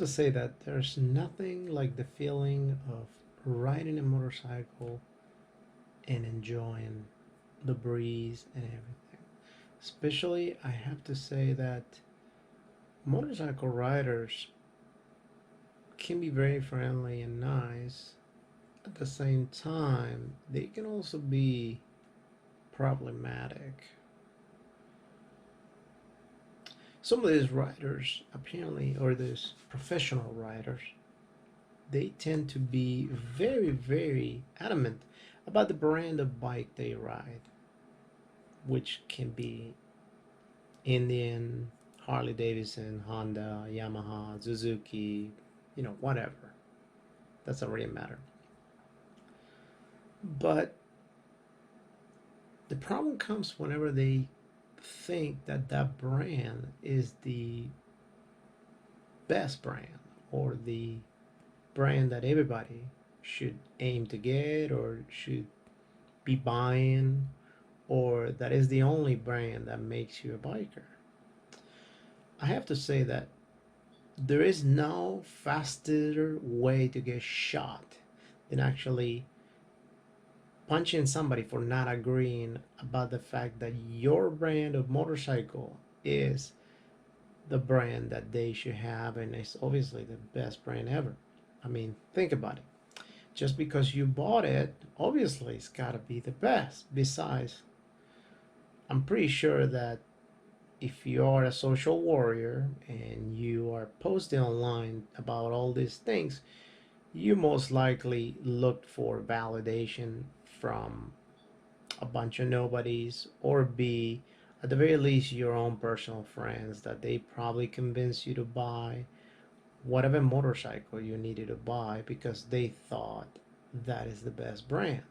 to say that there's nothing like the feeling of riding a motorcycle and enjoying the breeze and everything. Especially, I have to say that motorcycle riders can be very friendly and nice. At the same time, they can also be problematic. Some of these riders, apparently, or these professional riders, they tend to be very, very adamant about the brand of bike they ride, which can be Indian, Harley Davidson, Honda, Yamaha, Suzuki, whatever. Doesn't really matter. But the problem comes whenever they think that that brand is the best brand or the brand that everybody should aim to get or should be buying, or that is the only brand that makes you a biker. I have to say that there is no faster way to get shot than actually punching somebody for not agreeing about the fact that your brand of motorcycle is the brand that they should have, and it's obviously the best brand ever. I mean, think about it. Just because you bought it, obviously it's got to be the best. Besides, I'm pretty sure that if you are a social warrior and you are posting online about all these things, you most likely looked for validation from a bunch of nobodies, or B, at the very least, your own personal friends that they probably convinced you to buy whatever motorcycle you needed to buy because they thought that is the best brand.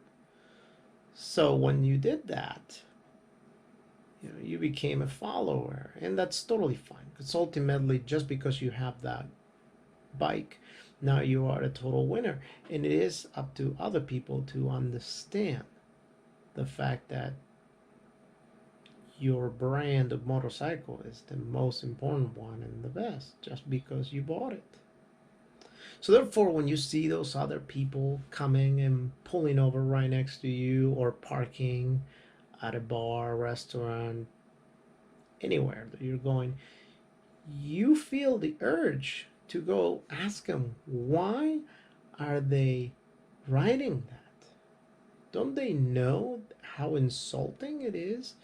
So when you did that, you became a follower, and that's totally fine. Because ultimately, just because you have that bike, now you are a total winner, and it is up to other people to understand the fact that your brand of motorcycle is the most important one and the best just because you bought it. So therefore, when you see those other people coming and pulling over right next to you or parking at a bar, restaurant, anywhere that you're going, you feel the urge to go ask them, why are they riding that? Don't they know how insulting it is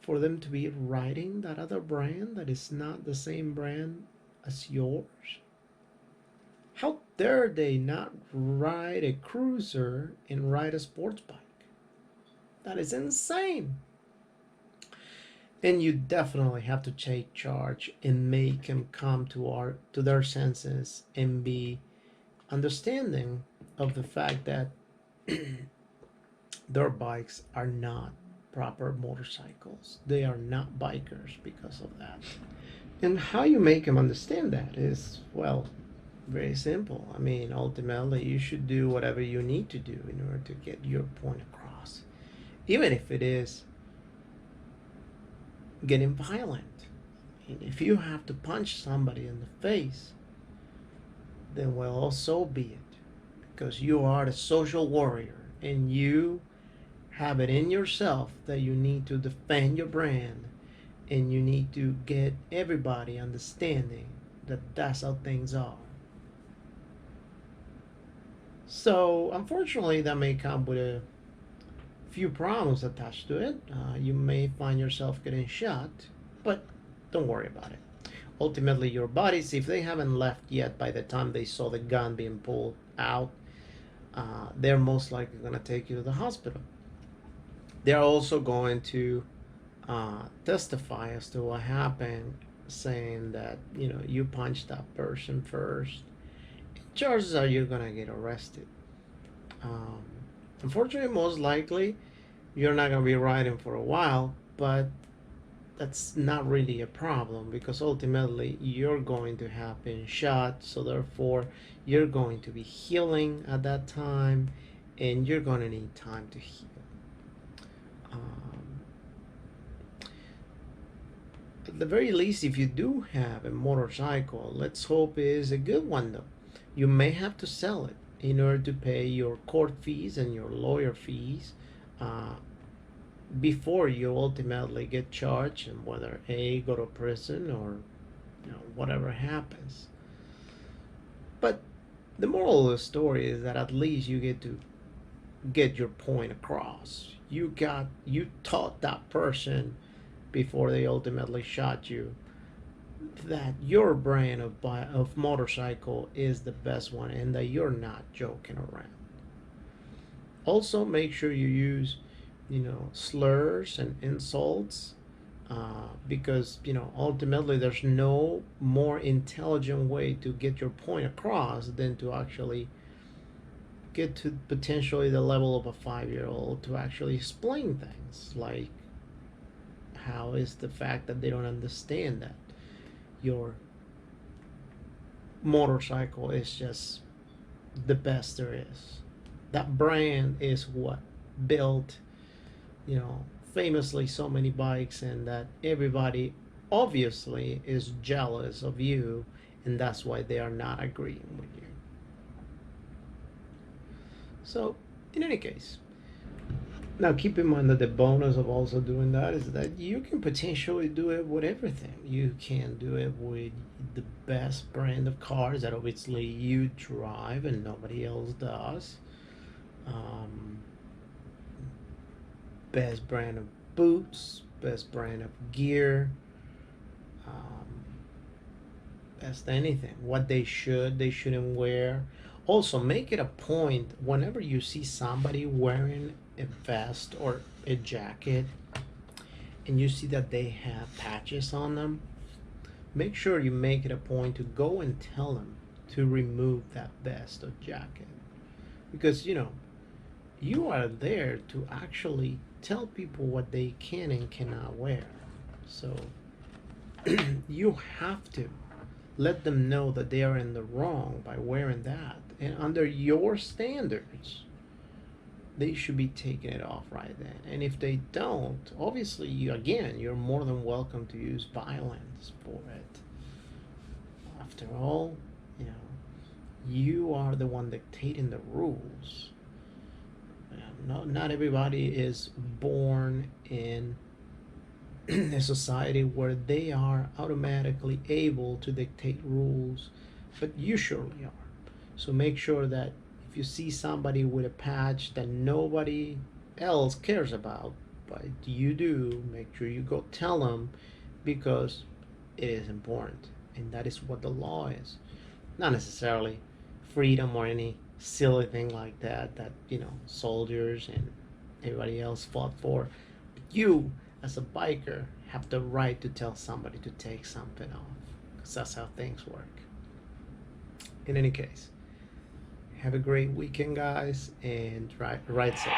for them to be riding that other brand that is not the same brand as yours? How dare they not ride a cruiser and ride a sports bike? That is insane. And you definitely have to take charge and make them come to their senses and be understanding of the fact that their bikes are not proper motorcycles. They are not bikers because of that. And how you make them understand that is, well, very simple. I mean, ultimately, you should do whatever you need to do in order to get your point across, even if it is getting violent. And if you have to punch somebody in the face, then well, so be it, because you are a social warrior and you have it in yourself that you need to defend your brand and you need to get everybody understanding that that's how things are. So, unfortunately, that may come with a few problems attached to it. You may find yourself getting shot, but don't worry about it. Ultimately, your buddies, if they haven't left yet by the time they saw the gun being pulled out, they're most likely going to take you to the hospital. They're also going to testify as to what happened, saying that you punched that person first. Chances are you're gonna get arrested. Um, Unfortunately, most likely you're not gonna be riding for a while, but that's not really a problem because ultimately you're going to have been shot, so therefore you're going to be healing at that time, and you're gonna need time to heal. Um, At the very least, if you do have a motorcycle, let's hope it is a good one though. You may have to sell it in order to pay your court fees and your lawyer fees uh, before you ultimately get charged and whether A, go to prison or whatever happens. But the moral of the story is that at least you get to get your point across. You taught that person before they ultimately shot you that your brand of motorcycle is the best one and that you're not joking around. Also, make sure you use, slurs and insults because, ultimately there's no more intelligent way to get your point across than to actually get to potentially the level of a 5-year old to actually explain things like how is the fact that they don't understand that your motorcycle is just the best there is. That brand is what built, famously so many bikes, and that everybody obviously is jealous of you, and that's why they are not agreeing with you. So, in any case, now keep in mind that the bonus of also doing that is that you can potentially do it with everything. You can do it with the best brand of cars that obviously you drive and nobody else does. Um, Best brand of boots, best brand of gear, um, best anything. What they shouldn't wear. Also, make it a point whenever you see somebody wearing a vest or a jacket and you see that they have patches on them, make sure you make it a point to go and tell them to remove that vest or jacket. Because, you are there to actually tell people what they can and cannot wear. So you have to let them know that they are in the wrong by wearing that. And under your standards, they should be taking it off right then. And if they don't, obviously, you're more than welcome to use violence for it. After all, you are the one dictating the rules. Not everybody is born in a society where they are automatically able to dictate rules, but you surely are. So make sure that if you see somebody with a patch that nobody else cares about, but you do, make sure you go tell them because it is important. And that is what the law is. Not necessarily freedom or any silly thing like that soldiers and everybody else fought for. But you, as a biker, have the right to tell somebody to take something off because that's how things work. In any case, have a great weekend, guys, and ride safe.